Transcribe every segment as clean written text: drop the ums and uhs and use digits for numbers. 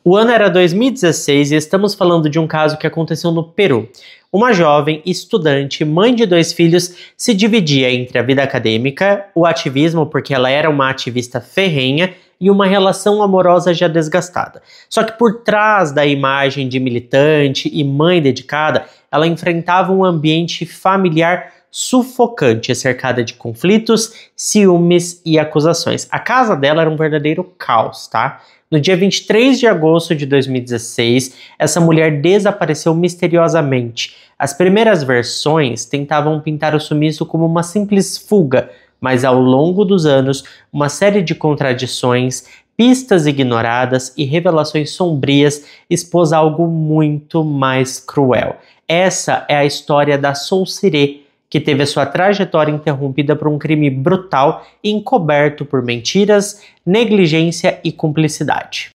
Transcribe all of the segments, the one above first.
O ano era 2016 e estamos falando de um caso que aconteceu no Peru. Uma jovem estudante, mãe de 2 filhos, se dividia entre a vida acadêmica, o ativismo, porque ela era uma ativista ferrenha, e uma relação amorosa já desgastada. Só que por trás da imagem de militante e mãe dedicada, ela enfrentava um ambiente familiar sufocante, cercada de conflitos, ciúmes e acusações. A casa dela era um verdadeiro caos, tá? No dia 23 de agosto de 2016, essa mulher desapareceu misteriosamente. As primeiras versões tentavam pintar o sumiço como uma simples fuga, mas ao longo dos anos, uma série de contradições, pistas ignoradas e revelações sombrias expôs algo muito mais cruel. Essa é a história da Soulcire, que teve a sua trajetória interrompida por um crime brutal e encoberto por mentiras, negligência e cumplicidade.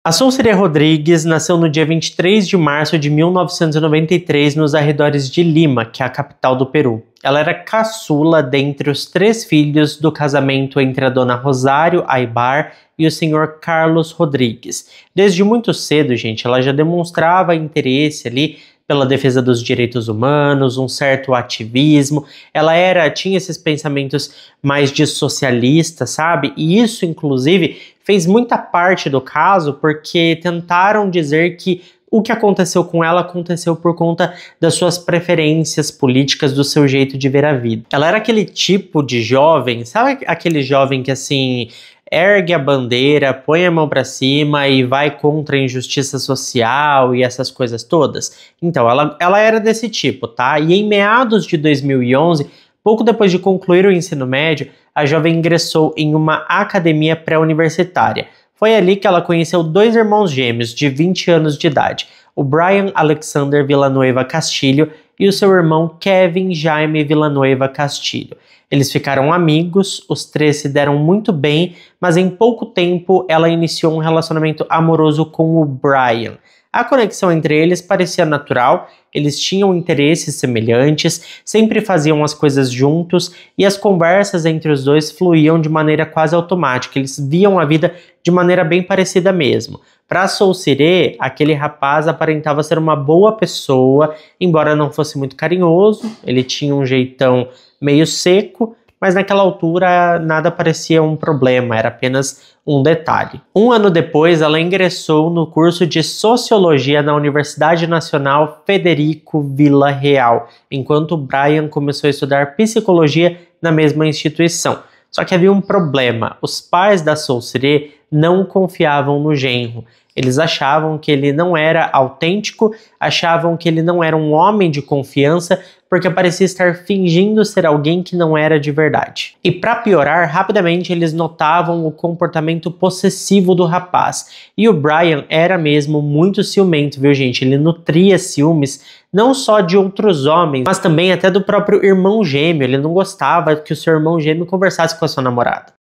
A Soulcire Rodrigues nasceu no dia 23 de março de 1993 nos arredores de Lima, que é a capital do Peru. Ela era caçula dentre os 3 filhos do casamento entre a dona Rosário Aybar e o senhor Carlos Rodrigues. Desde muito cedo, gente, ela já demonstrava interesse ali pela defesa dos direitos humanos, um certo ativismo. Ela tinha esses pensamentos mais de socialista, sabe? E isso, inclusive, fez muita parte do caso porque tentaram dizer que o que aconteceu com ela aconteceu por conta das suas preferências políticas, do seu jeito de ver a vida. Ela era aquele tipo de jovem, sabe aquele jovem que assim ergue a bandeira, põe a mão para cima e vai contra a injustiça social e essas coisas todas? Então, ela era desse tipo, tá? E em meados de 2011, pouco depois de concluir o ensino médio, a jovem ingressou em uma academia pré-universitária. Foi ali que ela conheceu 2 irmãos gêmeos de 20 anos de idade, o Brian Alexander Villanueva Castilho e o seu irmão Kevin Jaime Villanueva Castilho. Eles ficaram amigos, os 3 se deram muito bem, mas em pouco tempo ela iniciou um relacionamento amoroso com o Brian. A conexão entre eles parecia natural, eles tinham interesses semelhantes, sempre faziam as coisas juntos e as conversas entre os dois fluíam de maneira quase automática, eles viam a vida de maneira bem parecida mesmo. Para Soulcire, aquele rapaz aparentava ser uma boa pessoa, embora não fosse muito carinhoso, ele tinha um jeitão meio seco, mas naquela altura nada parecia um problema, era apenas um detalhe. Um ano depois, ela ingressou no curso de Sociologia na Universidade Nacional Federico Vila Real, enquanto Brian começou a estudar Psicologia na mesma instituição. Só que havia um problema, os pais da Soulcire não confiavam no genro. Eles achavam que ele não era autêntico, achavam que ele não era um homem de confiança, porque parecia estar fingindo ser alguém que não era de verdade. E para piorar, rapidamente eles notavam o comportamento possessivo do rapaz. E o Brian era mesmo muito ciumento, viu, gente? Ele nutria ciúmes não só de outros homens, mas também até do próprio irmão gêmeo. Ele não gostava que o seu irmão gêmeo conversasse com a sua namorada.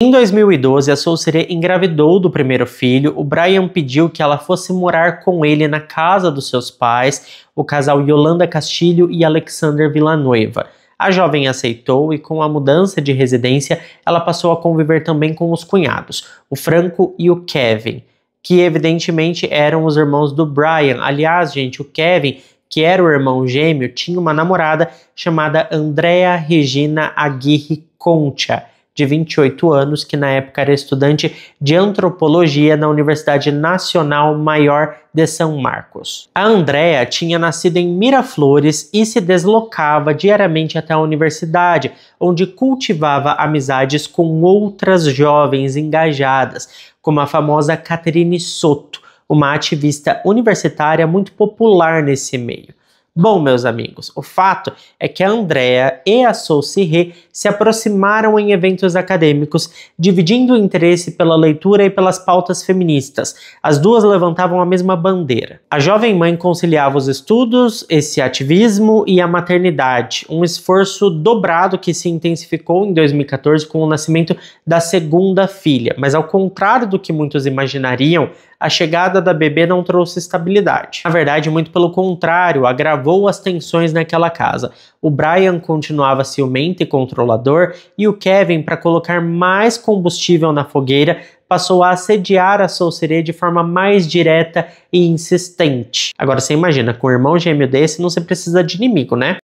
Em 2012, a Soulcire engravidou do primeiro filho. O Brian pediu que ela fosse morar com ele na casa dos seus pais, o casal Yolanda Castilho e Alexander Villanueva. A jovem aceitou e, com a mudança de residência, ela passou a conviver também com os cunhados, o Franco e o Kevin, que evidentemente eram os irmãos do Brian. Aliás, gente, o Kevin, que era o irmão gêmeo, tinha uma namorada chamada Andrea Regina Aguirre Concha, de 28 anos, que na época era estudante de antropologia na Universidade Nacional Maior de São Marcos. A Andrea tinha nascido em Miraflores e se deslocava diariamente até a universidade, onde cultivava amizades com outras jovens engajadas, como a famosa Catherine Soto, uma ativista universitária muito popular nesse meio. Bom, meus amigos, o fato é que a Andrea e a Soulcire se aproximaram em eventos acadêmicos, dividindo o interesse pela leitura e pelas pautas feministas. As duas levantavam a mesma bandeira. A jovem mãe conciliava os estudos, esse ativismo e a maternidade, um esforço dobrado que se intensificou em 2014 com o nascimento da segunda filha. Mas ao contrário do que muitos imaginariam, a chegada da bebê não trouxe estabilidade. Na verdade, muito pelo contrário, agravou agravou as tensões naquela casa. O Brian continuava ciumento e controlador, e o Kevin, para colocar mais combustível na fogueira, passou a assediar a Saucier de forma mais direta e insistente. Agora você imagina, com um irmão gêmeo desse não se precisa de inimigo, né?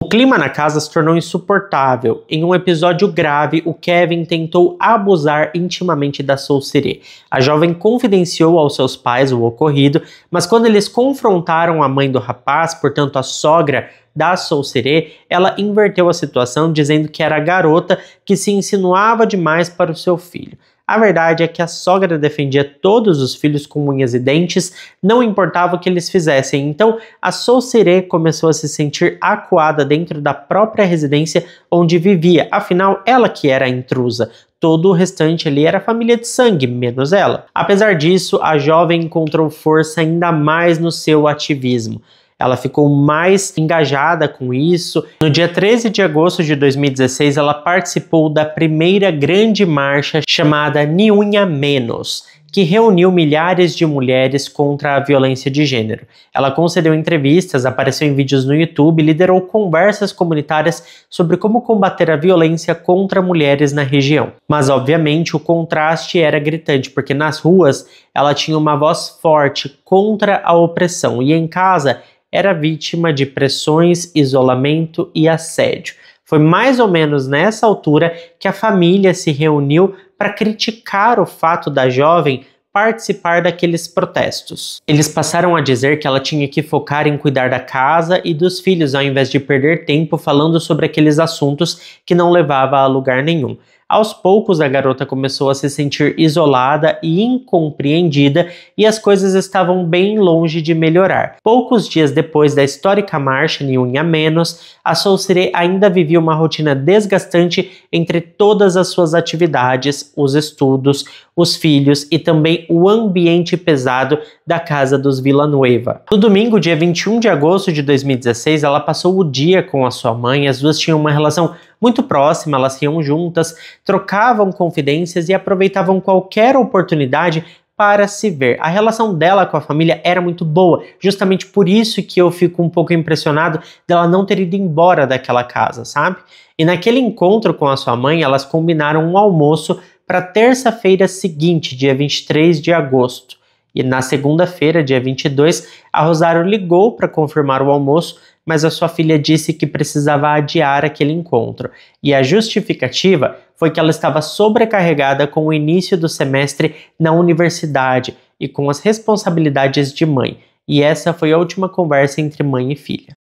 O clima na casa se tornou insuportável. Em um episódio grave, o Kevin tentou abusar intimamente da Saucier. A jovem confidenciou aos seus pais o ocorrido, mas quando eles confrontaram a mãe do rapaz, portanto a sogra da Saucier, ela inverteu a situação, dizendo que era a garota que se insinuava demais para o seu filho. A verdade é que a sogra defendia todos os filhos com unhas e dentes, não importava o que eles fizessem. Então, a Saucier começou a se sentir acuada dentro da própria residência onde vivia. Afinal, ela que era a intrusa. Todo o restante ali era família de sangue, menos ela. Apesar disso, a jovem encontrou força ainda mais no seu ativismo. Ela ficou mais engajada com isso. No dia 13 de agosto de 2016, ela participou da primeira grande marcha chamada Ni Unha Menos, que reuniu milhares de mulheres contra a violência de gênero. Ela concedeu entrevistas, apareceu em vídeos no YouTube e liderou conversas comunitárias sobre como combater a violência contra mulheres na região. Mas, obviamente, o contraste era gritante, porque nas ruas ela tinha uma voz forte contra a opressão e em casa era vítima de pressões, isolamento e assédio. Foi mais ou menos nessa altura que a família se reuniu para criticar o fato da jovem participar daqueles protestos. Eles passaram a dizer que ela tinha que focar em cuidar da casa e dos filhos ao invés de perder tempo falando sobre aqueles assuntos que não levavam a lugar nenhum. Aos poucos, a garota começou a se sentir isolada e incompreendida e as coisas estavam bem longe de melhorar. Poucos dias depois da histórica marcha Ni Unha Menos, a Saucier ainda vivia uma rotina desgastante entre todas as suas atividades, os estudos, os filhos e também o ambiente pesado da casa dos Villanueva. No domingo, dia 21 de agosto de 2016, ela passou o dia com a sua mãe. As duas tinham uma relação muito próxima, elas iam juntas, trocavam confidências e aproveitavam qualquer oportunidade para se ver. A relação dela com a família era muito boa, justamente por isso que eu fico um pouco impressionado dela não ter ido embora daquela casa, sabe? E naquele encontro com a sua mãe, elas combinaram um almoço para terça-feira seguinte, dia 23 de agosto. E na segunda-feira, dia 22, a Rosário ligou para confirmar o almoço, mas a sua filha disse que precisava adiar aquele encontro. E a justificativa foi que ela estava sobrecarregada com o início do semestre na universidade e com as responsabilidades de mãe. E essa foi a última conversa entre mãe e filha.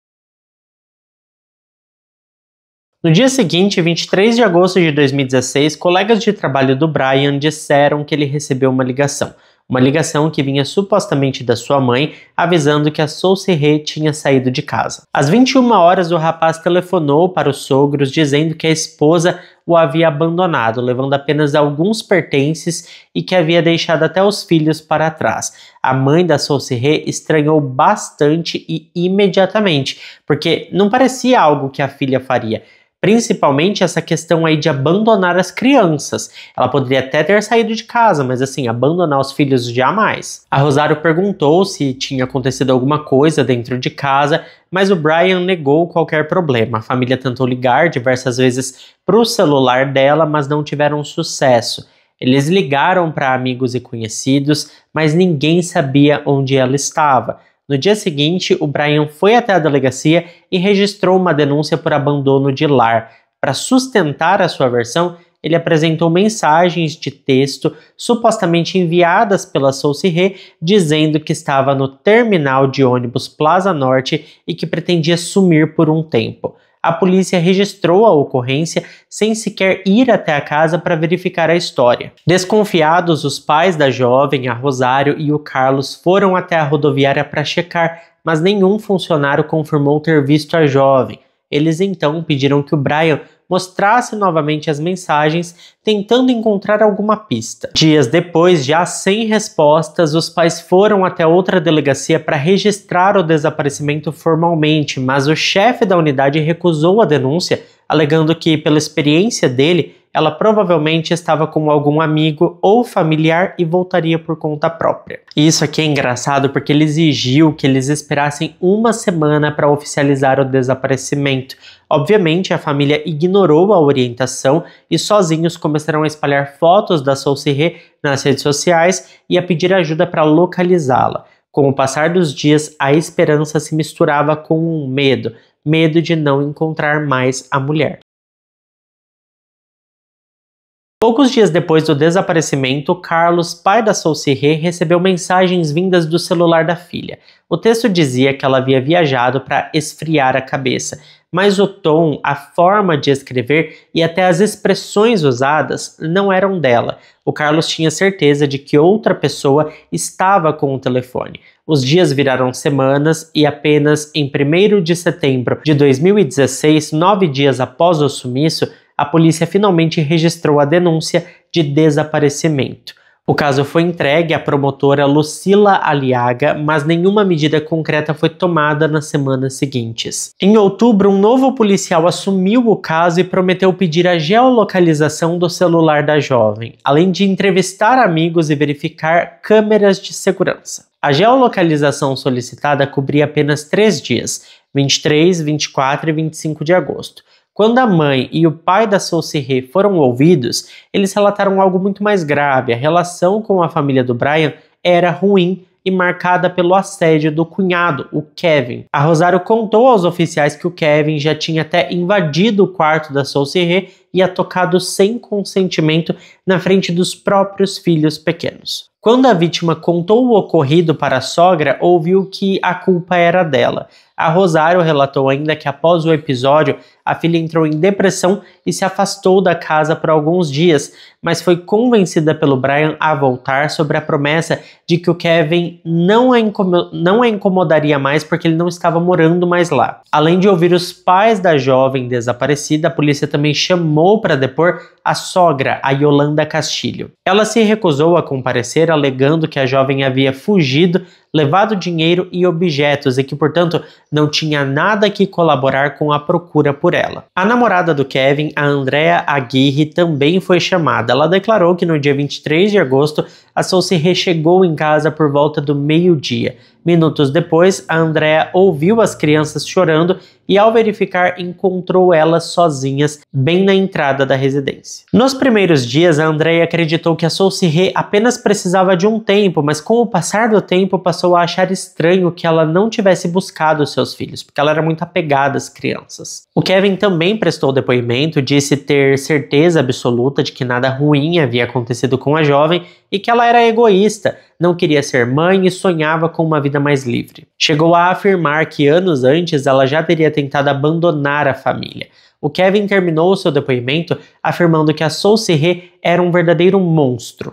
No dia seguinte, 23 de agosto de 2016, colegas de trabalho do Brian disseram que ele recebeu uma ligação. Uma ligação que vinha supostamente da sua mãe, avisando que a Saucier tinha saído de casa. Às 21 horas, o rapaz telefonou para os sogros dizendo que a esposa o havia abandonado, levando apenas alguns pertences e que havia deixado até os filhos para trás. A mãe da Saucier estranhou bastante e imediatamente, porque não parecia algo que a filha faria. Principalmente essa questão aí de abandonar as crianças. Ela poderia até ter saído de casa, mas assim, abandonar os filhos jamais. A Rosário perguntou se tinha acontecido alguma coisa dentro de casa, mas o Brian negou qualquer problema. A família tentou ligar diversas vezes para o celular dela, mas não tiveram sucesso. Eles ligaram para amigos e conhecidos, mas ninguém sabia onde ela estava. No dia seguinte, o Brian foi até a delegacia e registrou uma denúncia por abandono de lar. Para sustentar a sua versão, ele apresentou mensagens de texto supostamente enviadas pela Saucier, dizendo que estava no terminal de ônibus Plaza Norte e que pretendia sumir por um tempo. A polícia registrou a ocorrência sem sequer ir até a casa para verificar a história. Desconfiados, os pais da jovem, a Rosário e o Carlos, foram até a rodoviária para checar, mas nenhum funcionário confirmou ter visto a jovem. Eles então pediram que o Brian mostrasse novamente as mensagens, tentando encontrar alguma pista. Dias depois, já sem respostas, os pais foram até outra delegacia para registrar o desaparecimento formalmente, mas o chefe da unidade recusou a denúncia, alegando que, pela experiência dele, ela provavelmente estava com algum amigo ou familiar e voltaria por conta própria. E isso aqui é engraçado porque ele exigiu que eles esperassem uma semana para oficializar o desaparecimento. Obviamente, a família ignorou a orientação e sozinhos começaram a espalhar fotos da Sauceré nas redes sociais e a pedir ajuda para localizá-la. Com o passar dos dias, a esperança se misturava com um medo de não encontrar mais a mulher. Poucos dias depois do desaparecimento, Carlos, pai da Sauceré, recebeu mensagens vindas do celular da filha. O texto dizia que ela havia viajado para esfriar a cabeça, mas o tom, a forma de escrever e até as expressões usadas não eram dela. O Carlos tinha certeza de que outra pessoa estava com o telefone. Os dias viraram semanas e apenas em 1º de setembro de 2016, 9 dias após o sumiço, a polícia finalmente registrou a denúncia de desaparecimento. O caso foi entregue à promotora Lucila Aliaga, mas nenhuma medida concreta foi tomada nas semanas seguintes. Em outubro, um novo policial assumiu o caso e prometeu pedir a geolocalização do celular da jovem, além de entrevistar amigos e verificar câmeras de segurança. A geolocalização solicitada cobria apenas 3 dias, 23, 24 e 25 de agosto. Quando a mãe e o pai da Sauceré foram ouvidos, eles relataram algo muito mais grave. A relação com a família do Brian era ruim e marcada pelo assédio do cunhado, o Kevin. A Rosário contou aos oficiais que o Kevin já tinha até invadido o quarto da Sauceré e a tocado sem consentimento na frente dos próprios filhos pequenos. Quando a vítima contou o ocorrido para a sogra, ouviu que a culpa era dela. A Rosário relatou ainda que após o episódio, a filha entrou em depressão e se afastou da casa por alguns dias, mas foi convencida pelo Brian a voltar sobre a promessa de que o Kevin não a incomodaria mais porque ele não estava morando mais lá. Além de ouvir os pais da jovem desaparecida, a polícia também chamou para depor a sogra, a Yolanda Castilho. Ela se recusou a comparecer, alegando que a jovem havia fugido, levado dinheiro e objetos e que, portanto, não tinha nada que colaborar com a procura por ela. A namorada do Kevin, a Andrea Aguirre, também foi chamada. Ela declarou que no dia 23 de agosto, a Sauceré chegou em casa por volta do meio-dia. Minutos depois, a Andrea ouviu as crianças chorando e, ao verificar, encontrou elas sozinhas bem na entrada da residência. Nos primeiros dias, a Andrea acreditou que a Sauceré apenas precisava de um tempo, mas com o passar do tempo passou a achar estranho que ela não tivesse buscado seus filhos, porque ela era muito apegada às crianças. O Kevin também prestou depoimento, disse ter certeza absoluta de que nada ruim havia acontecido com a jovem e que ela era egoísta, não queria ser mãe e sonhava com uma vida mais livre. Chegou a afirmar que anos antes ela já teria tentado abandonar a família. O Kevin terminou seu depoimento afirmando que a Sauceré era um verdadeiro monstro.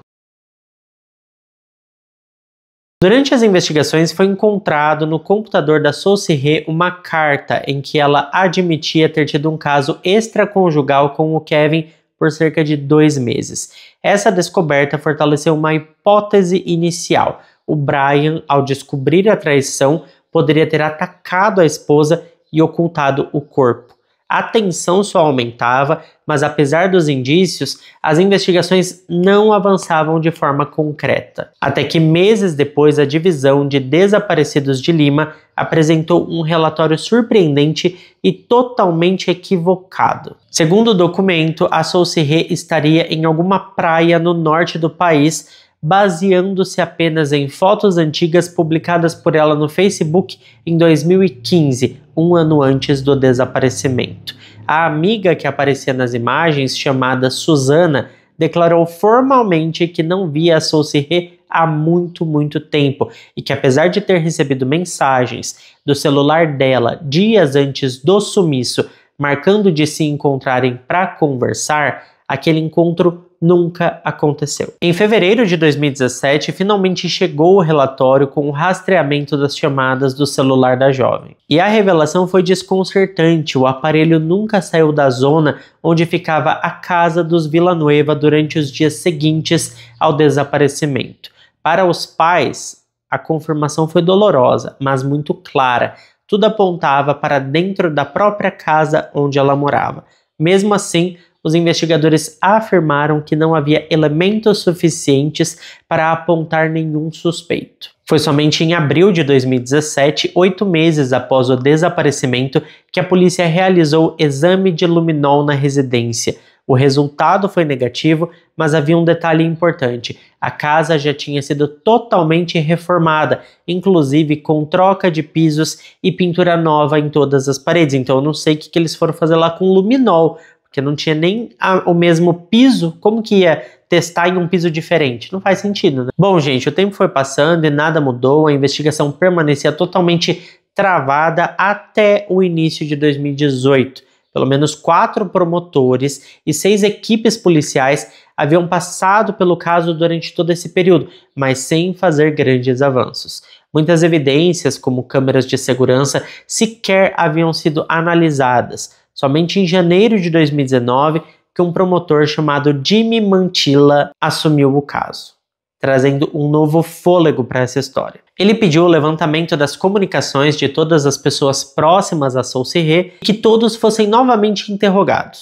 Durante as investigações foi encontrado no computador da Sauceré uma carta em que ela admitia ter tido um caso extraconjugal com o Kevin por cerca de 2 meses. Essa descoberta fortaleceu uma hipótese inicial. O Brian, ao descobrir a traição, poderia ter atacado a esposa e ocultado o corpo. A tensão só aumentava, mas apesar dos indícios, as investigações não avançavam de forma concreta. Até que meses depois, a Divisão de Desaparecidos de Lima apresentou um relatório surpreendente e totalmente equivocado. Segundo o documento, a Sauceré estaria em alguma praia no norte do país, baseando-se apenas em fotos antigas publicadas por ela no Facebook em 2015, um ano antes do desaparecimento. A amiga que aparecia nas imagens, chamada Susana, declarou formalmente que não via a Sauceré há muito tempo e que, apesar de ter recebido mensagens do celular dela dias antes do sumiço, marcando de se encontrarem para conversar, aquele encontro nunca aconteceu. Em fevereiro de 2017, finalmente chegou o relatório com o rastreamento das chamadas do celular da jovem. E a revelação foi desconcertante. O aparelho nunca saiu da zona onde ficava a casa dos Villanueva durante os dias seguintes ao desaparecimento. Para os pais, a confirmação foi dolorosa, mas muito clara. Tudo apontava para dentro da própria casa onde ela morava. Mesmo assim, os investigadores afirmaram que não havia elementos suficientes para apontar nenhum suspeito. Foi somente em abril de 2017, 8 meses após o desaparecimento, que a polícia realizou exame de luminol na residência. O resultado foi negativo, mas havia um detalhe importante: a casa já tinha sido totalmente reformada, inclusive com troca de pisos e pintura nova em todas as paredes. Então eu não sei o que eles foram fazer lá com luminol, porque não tinha nem o mesmo piso. Como que ia testar em um piso diferente? Não faz sentido, né? Bom, gente, o tempo foi passando e nada mudou, a investigação permanecia totalmente travada até o início de 2018. Pelo menos 4 promotores e 6 equipes policiais haviam passado pelo caso durante todo esse período, mas sem fazer grandes avanços. Muitas evidências, como câmeras de segurança, sequer haviam sido analisadas. Somente em janeiro de 2019 que um promotor chamado Jimmy Mantilla assumiu o caso, trazendo um novo fôlego para essa história. Ele pediu o levantamento das comunicações de todas as pessoas próximas a Sauceré e que todos fossem novamente interrogados.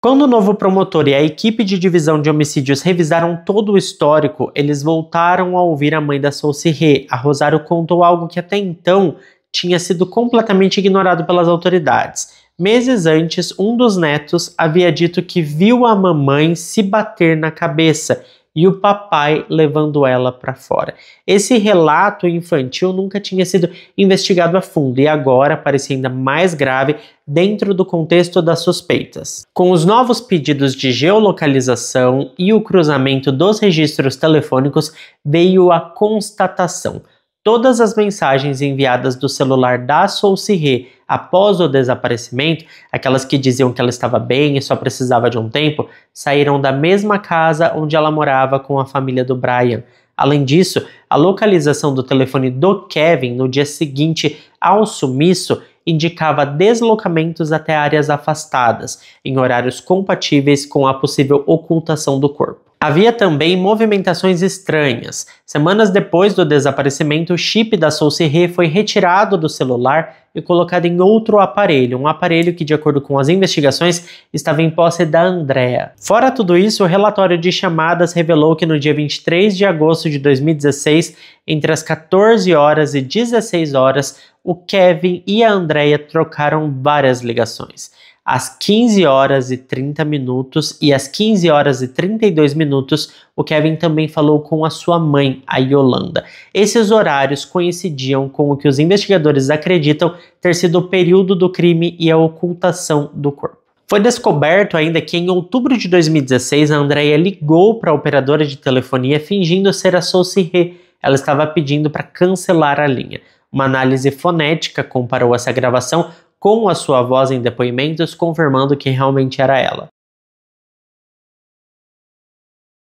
Quando o novo promotor e a equipe de divisão de homicídios revisaram todo o histórico, eles voltaram a ouvir a mãe da Sauceré. A Rosário contou algo que até então tinha sido completamente ignorado pelas autoridades. Meses antes, um dos netos havia dito que viu a mamãe se bater na cabeça e o papai levando ela para fora. Esse relato infantil nunca tinha sido investigado a fundo e agora parecia ainda mais grave dentro do contexto das suspeitas. Com os novos pedidos de geolocalização e o cruzamento dos registros telefônicos, veio a constatação: todas as mensagens enviadas do celular da Sauceré após o desaparecimento, aquelas que diziam que ela estava bem e só precisava de um tempo, saíram da mesma casa onde ela morava com a família do Brian. Além disso, a localização do telefone do Kevin no dia seguinte ao sumiço indicava deslocamentos até áreas afastadas, em horários compatíveis com a possível ocultação do corpo. Havia também movimentações estranhas. Semanas depois do desaparecimento, o chip da Sauceré foi retirado do celular e colocado em outro aparelho, um aparelho que, de acordo com as investigações, estava em posse da Andrea. Fora tudo isso, o relatório de chamadas revelou que no dia 23 de agosto de 2016, entre as 14 horas e 16 horas, o Kevin e a Andrea trocaram várias ligações. Às 15 horas e 30 minutos e às 15 horas e 32 minutos, o Kevin também falou com a sua mãe, a Yolanda. Esses horários coincidiam com o que os investigadores acreditam ter sido o período do crime e a ocultação do corpo. Foi descoberto ainda que em outubro de 2016, a Andrea ligou para a operadora de telefonia fingindo ser a Sauceré. Ela estava pedindo para cancelar a linha. Uma análise fonética comparou essa gravação com a sua voz em depoimentos, confirmando que realmente era ela.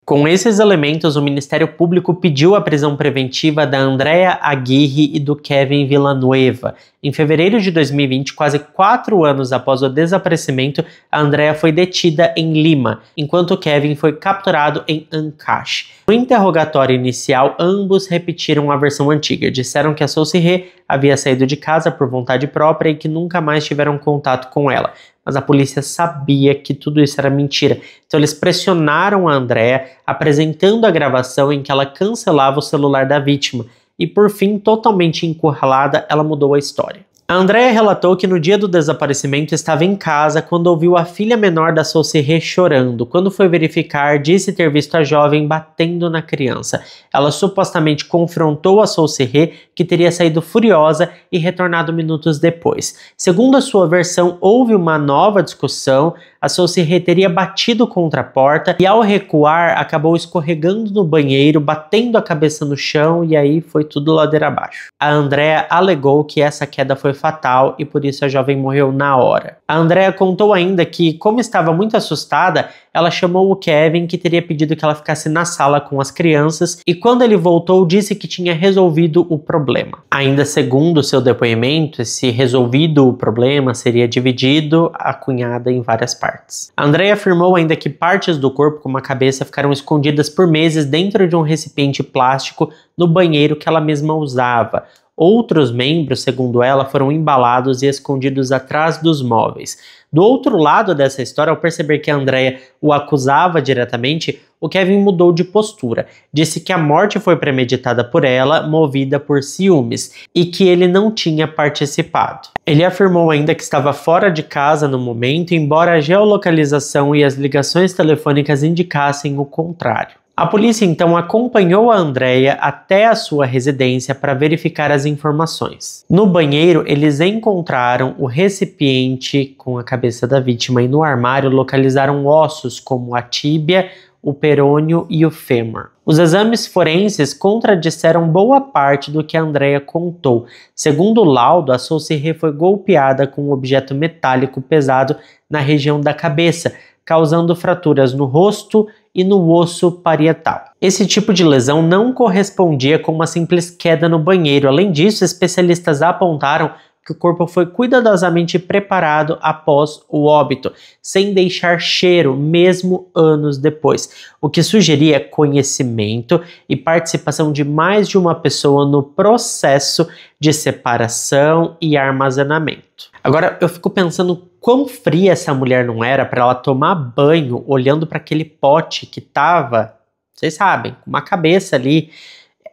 Com esses elementos, o Ministério Público pediu a prisão preventiva da Andrea Aguirre e do Kevin Villanueva. Em fevereiro de 2020, quase 4 anos após o desaparecimento, a Andrea foi detida em Lima, enquanto o Kevin foi capturado em Ancash. No interrogatório inicial, ambos repetiram a versão antiga. Disseram que a Sauceré havia saído de casa por vontade própria e que nunca mais tiveram contato com ela. Mas a polícia sabia que tudo isso era mentira. Então eles pressionaram a Andrea, apresentando a gravação em que ela cancelava o celular da vítima. E por fim, totalmente encurralada, ela mudou a história. A Andrea relatou que no dia do desaparecimento estava em casa quando ouviu a filha menor da Sauceré chorando. Quando foi verificar, disse ter visto a jovem batendo na criança. Ela supostamente confrontou a Sauceré, que teria saído furiosa e retornado minutos depois. Segundo a sua versão, houve uma nova discussão. A Sauceré teria batido contra a porta e, ao recuar, acabou escorregando no banheiro, batendo a cabeça no chão e aí foi tudo ladeira abaixo. A Andrea alegou que essa queda foi fatal e por isso a jovem morreu na hora. A Andrea contou ainda que, como estava muito assustada, ela chamou o Kevin, que teria pedido que ela ficasse na sala com as crianças, e quando ele voltou disse que tinha resolvido o problema. Ainda segundo seu depoimento, esse resolvido o problema seria dividido a cunhada em várias partes. A Andrea afirmou ainda que partes do corpo, como a cabeça, ficaram escondidas por meses dentro de um recipiente plástico no banheiro que ela mesma usava. Outros membros, segundo ela, foram embalados e escondidos atrás dos móveis. Do outro lado dessa história, ao perceber que a Andrea o acusava diretamente, o Kevin mudou de postura. Disse que a morte foi premeditada por ela, movida por ciúmes, e que ele não tinha participado. Ele afirmou ainda que estava fora de casa no momento, embora a geolocalização e as ligações telefônicas indicassem o contrário. A polícia então acompanhou a Andrea até a sua residência para verificar as informações. No banheiro, eles encontraram o recipiente com a cabeça da vítima e no armário localizaram ossos como a tíbia, o perônio e o fêmur. Os exames forenses contradisseram boa parte do que a Andrea contou. Segundo o laudo, a Saucier foi golpeada com um objeto metálico pesado na região da cabeça, causando fraturas no rosto e no osso parietal. Esse tipo de lesão não correspondia com uma simples queda no banheiro. Além disso, especialistas apontaram que o corpo foi cuidadosamente preparado após o óbito, sem deixar cheiro, mesmo anos depois, o que sugeria conhecimento e participação de mais de uma pessoa no processo de separação e armazenamento. Agora, eu fico pensando quão fria essa mulher não era para ela tomar banho olhando para aquele pote que tava, vocês sabem, com uma cabeça ali.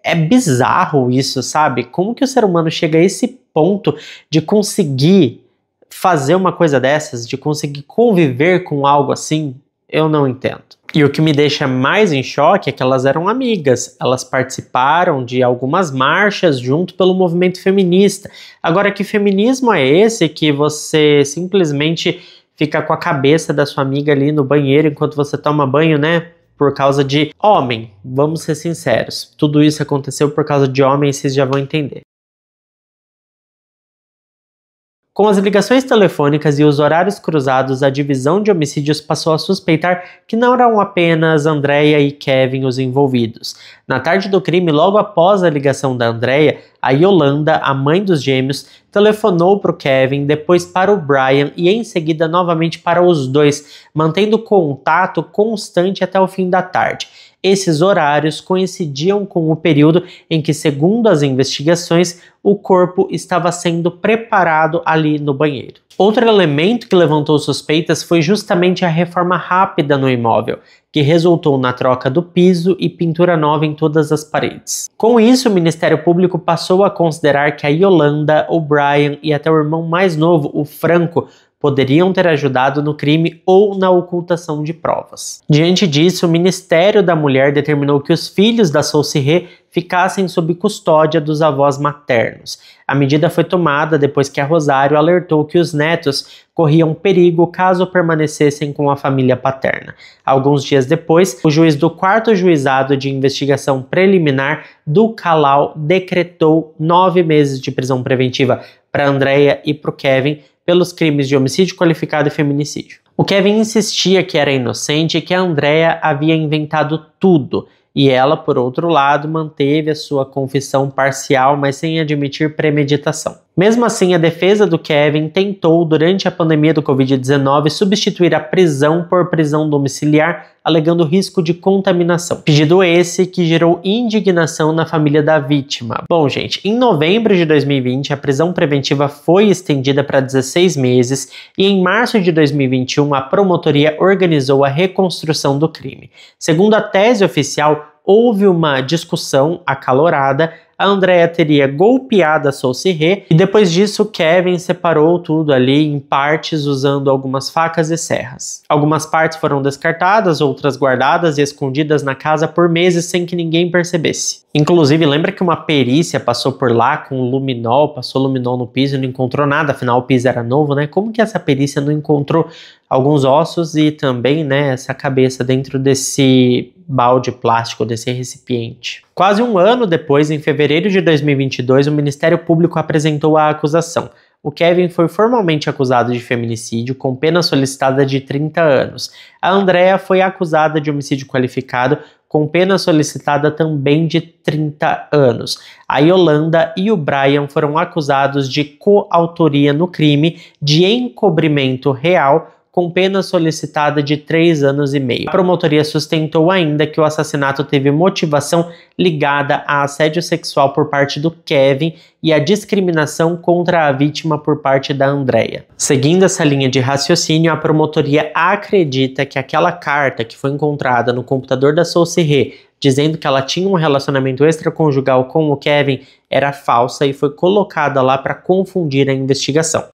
É bizarro isso, sabe? Como que o ser humano chega a esse ponto de conseguir fazer uma coisa dessas, de conseguir conviver com algo assim? Eu não entendo. E o que me deixa mais em choque é que elas eram amigas. Elas participaram de algumas marchas junto pelo movimento feminista. Agora, que feminismo é esse que você simplesmente fica com a cabeça da sua amiga ali no banheiro enquanto você toma banho, né? Por causa de homem, vamos ser sinceros. Tudo isso aconteceu por causa de homem, vocês já vão entender. Com as ligações telefônicas e os horários cruzados, a divisão de homicídios passou a suspeitar que não eram apenas Andrea e Kevin os envolvidos. Na tarde do crime, logo após a ligação da Andrea, a Yolanda, a mãe dos gêmeos, telefonou para o Kevin, depois para o Brian e em seguida novamente para os dois, mantendo contato constante até o fim da tarde. Esses horários coincidiam com o período em que, segundo as investigações, o corpo estava sendo preparado ali no banheiro. Outro elemento que levantou suspeitas foi justamente a reforma rápida no imóvel, que resultou na troca do piso e pintura nova em todas as paredes. Com isso, o Ministério Público passou a considerar que a Yolanda, o Brian e até o irmão mais novo, o Franco, poderiam ter ajudado no crime ou na ocultação de provas. Diante disso, o Ministério da Mulher determinou que os filhos da Saucier ficassem sob custódia dos avós maternos. A medida foi tomada depois que a Rosário alertou que os netos corriam perigo caso permanecessem com a família paterna. Alguns dias depois, o juiz do 4º Juizado de Investigação Preliminar do Calau decretou 9 meses de prisão preventiva para Andrea e para o Kevin pelos crimes de homicídio qualificado e feminicídio. O Kevin insistia que era inocente e que a Andrea havia inventado tudo, e ela, por outro lado, manteve a sua confissão parcial, mas sem admitir premeditação. Mesmo assim, a defesa do Kevin tentou, durante a pandemia do Covid-19, substituir a prisão por prisão domiciliar, alegando risco de contaminação. Pedido esse que gerou indignação na família da vítima. Bom, gente, em novembro de 2020, a prisão preventiva foi estendida para 16 meses e em março de 2021, a promotoria organizou a reconstrução do crime. Segundo a tese oficial, houve uma discussão acalorada, a Andrea teria golpeado a Saucier e depois disso Kevin separou tudo ali em partes usando algumas facas e serras. Algumas partes foram descartadas, outras guardadas e escondidas na casa por meses sem que ninguém percebesse. Inclusive, lembra que uma perícia passou por lá com luminol, passou luminol no piso e não encontrou nada, afinal o piso era novo, né? Como que essa perícia não encontrou alguns ossos e também, né, essa cabeça dentro desse balde plástico, desse recipiente? Quase um ano depois, em fevereiro de 2022, o Ministério Público apresentou a acusação. O Kevin foi formalmente acusado de feminicídio com pena solicitada de 30 anos. A Andrea foi acusada de homicídio qualificado com pena solicitada também de 30 anos. A Yolanda e o Brian foram acusados de coautoria no crime de encobrimento real com pena solicitada de 3 anos e meio. A promotoria sustentou ainda que o assassinato teve motivação ligada a assédio sexual por parte do Kevin e a discriminação contra a vítima por parte da Andrea. Seguindo essa linha de raciocínio, a promotoria acredita que aquela carta que foi encontrada no computador da Saucier, dizendo que ela tinha um relacionamento extraconjugal com o Kevin, era falsa e foi colocada lá para confundir a investigação.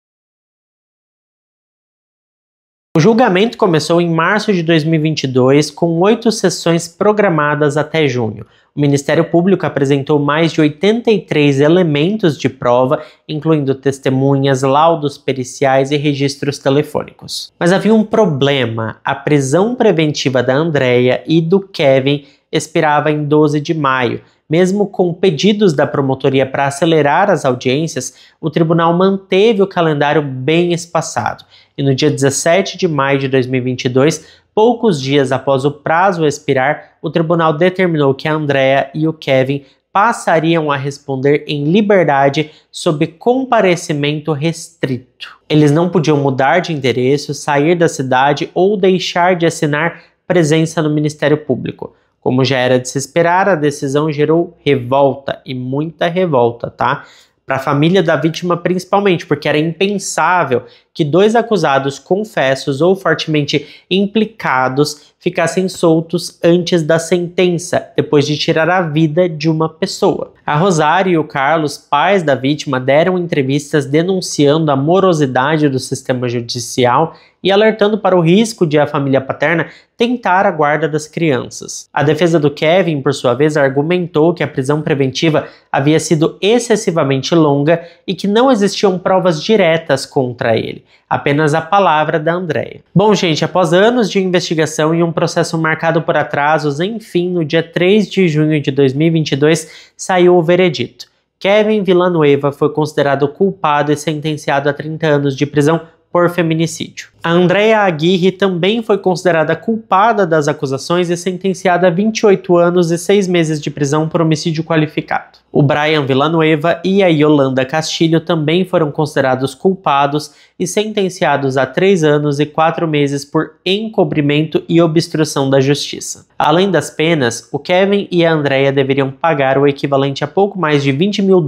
O julgamento começou em março de 2022, com 8 sessões programadas até junho. O Ministério Público apresentou mais de 83 elementos de prova, incluindo testemunhas, laudos periciais e registros telefônicos. Mas havia um problema: a prisão preventiva da Andrea e do Kevin expirava em 12 de maio. Mesmo com pedidos da promotoria para acelerar as audiências, o tribunal manteve o calendário bem espaçado. E no dia 17 de maio de 2022, poucos dias após o prazo expirar, o tribunal determinou que a Andrea e o Kevin passariam a responder em liberdade sob comparecimento restrito. Eles não podiam mudar de endereço, sair da cidade ou deixar de assinar presença no Ministério Público. Como já era de se esperar, a decisão gerou revolta, e muita revolta, tá? Para a família da vítima principalmente, porque era impensável que 2 acusados confessos ou fortemente implicados ficassem soltos antes da sentença, depois de tirar a vida de uma pessoa. A Rosário e o Carlos, pais da vítima, deram entrevistas denunciando a morosidade do sistema judicial e alertando para o risco de a família paterna tentar a guarda das crianças. A defesa do Kevin, por sua vez, argumentou que a prisão preventiva havia sido excessivamente longa e que não existiam provas diretas contra ele, apenas a palavra da Andrea. Bom, gente, após anos de investigação e um processo marcado por atrasos, enfim, no dia 3 de junho de 2022, saiu o veredito. Kevin Villanueva foi considerado culpado e sentenciado a 30 anos de prisão por feminicídio. A Andrea Aguirre também foi considerada culpada das acusações e sentenciada a 28 anos e 6 meses de prisão por homicídio qualificado. O Brian Villanueva e a Yolanda Castilho também foram considerados culpados e sentenciados a 3 anos e 4 meses por encobrimento e obstrução da justiça. Além das penas, o Kevin e a Andrea deveriam pagar o equivalente a pouco mais de $20 mil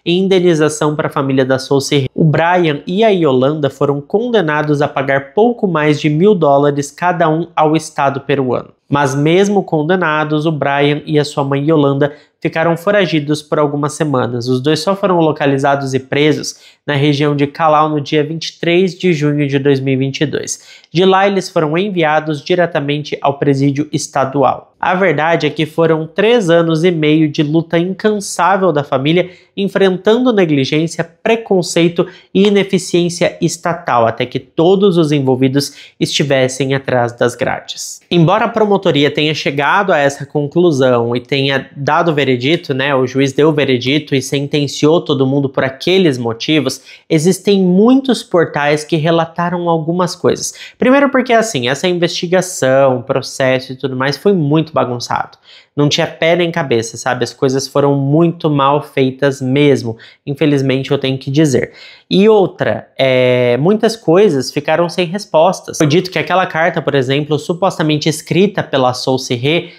em indenização para a família da Saucier. O Brian e a Yolanda foram condenados a pagar pouco mais de $1.000 cada um ao Estado peruano. Mas mesmo condenados, o Brian e a sua mãe Yolanda ficaram foragidos por algumas semanas. Os dois só foram localizados e presos na região de Callao no dia 23 de junho de 2022. De lá, eles foram enviados diretamente ao presídio estadual. A verdade é que foram 3 anos e meio de luta incansável da família, enfrentando negligência, preconceito e ineficiência estatal, até que todos os envolvidos estivessem atrás das grades. Embora a promotoria tenha chegado a essa conclusão e tenha dado o veredito, né, o juiz deu o veredito e sentenciou todo mundo por aqueles motivos, existem muitos portais que relataram algumas coisas. Primeiro porque, assim, essa investigação, processo e tudo mais foi muito bagunçado. Não tinha pé nem cabeça, sabe? As coisas foram muito mal feitas mesmo, infelizmente eu tenho que dizer. E outra, muitas coisas ficaram sem respostas. Foi dito que aquela carta, por exemplo, supostamente escrita pela Saucier,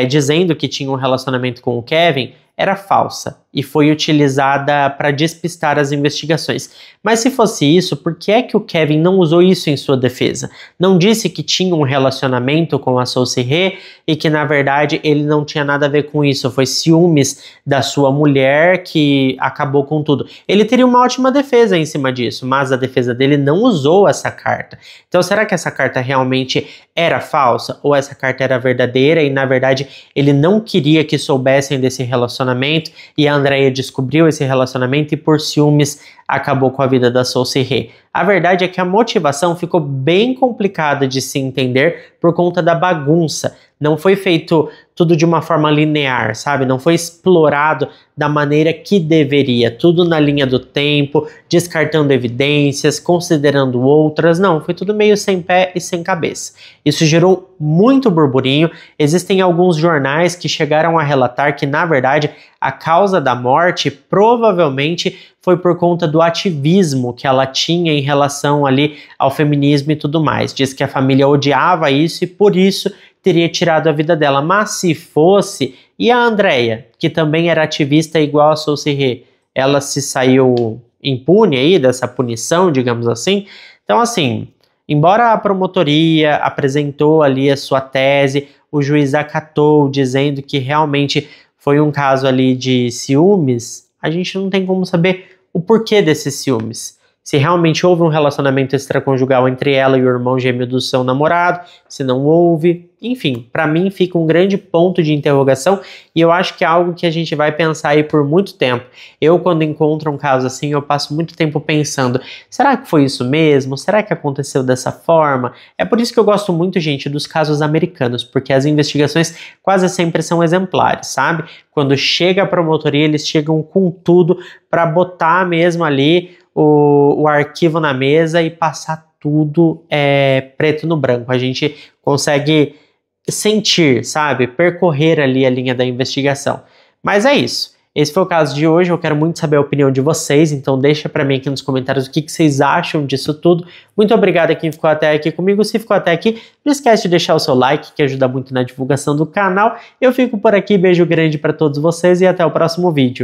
dizendo que tinha um relacionamento com o Kevin, era falsa e foi utilizada para despistar as investigações. Mas se fosse isso, por que é que o Kevin não usou isso em sua defesa? Não disse que tinha um relacionamento com a Saucier e que, na verdade, ele não tinha nada a ver com isso. Foi ciúmes da sua mulher que acabou com tudo. Ele teria uma ótima defesa em cima disso, mas a defesa dele não usou essa carta. Então, será que essa carta realmente era falsa? Ou essa carta era verdadeira e, na verdade, ele não queria que soubessem desse relacionamento e a Andrea descobriu esse relacionamento e por ciúmes acabou com a vida da Saucier? A verdade é que a motivação ficou bem complicada de se entender por conta da bagunça. Não foi feito tudo de uma forma linear, sabe? Não foi explorado da maneira que deveria. Tudo na linha do tempo, descartando evidências, considerando outras. Não, foi tudo meio sem pé e sem cabeça. Isso gerou muito burburinho. Existem alguns jornais que chegaram a relatar que, na verdade, a causa da morte provavelmente foi por conta do ativismo que ela tinha em relação ali ao feminismo e tudo mais. Diz que a família odiava isso e por isso teria tirado a vida dela. Mas se fosse, e a Andrea, que também era ativista igual a Saussure, ela se saiu impune aí dessa punição, digamos assim? Então, assim, embora a promotoria apresentou ali a sua tese, o juiz acatou, dizendo que realmente foi um caso ali de ciúmes, a gente não tem como saber o porquê desses ciúmes. Se realmente houve um relacionamento extraconjugal entre ela e o irmão gêmeo do seu namorado, se não houve, enfim, para mim fica um grande ponto de interrogação e eu acho que é algo que a gente vai pensar aí por muito tempo. Eu, quando encontro um caso assim, eu passo muito tempo pensando, será que foi isso mesmo? Será que aconteceu dessa forma? É por isso que eu gosto muito, gente, dos casos americanos, porque as investigações quase sempre são exemplares, sabe? Quando chega a promotoria, eles chegam com tudo para botar mesmo ali o arquivo na mesa e passar tudo preto no branco. A gente consegue sentir, sabe? Percorrer ali a linha da investigação. Mas é isso. Esse foi o caso de hoje. Eu quero muito saber a opinião de vocês, então deixa para mim aqui nos comentários o que vocês acham disso tudo. Muito obrigado a quem ficou até aqui comigo. Se ficou até aqui, não esquece de deixar o seu like, que ajuda muito na divulgação do canal. Eu fico por aqui, beijo grande para todos vocês e até o próximo vídeo.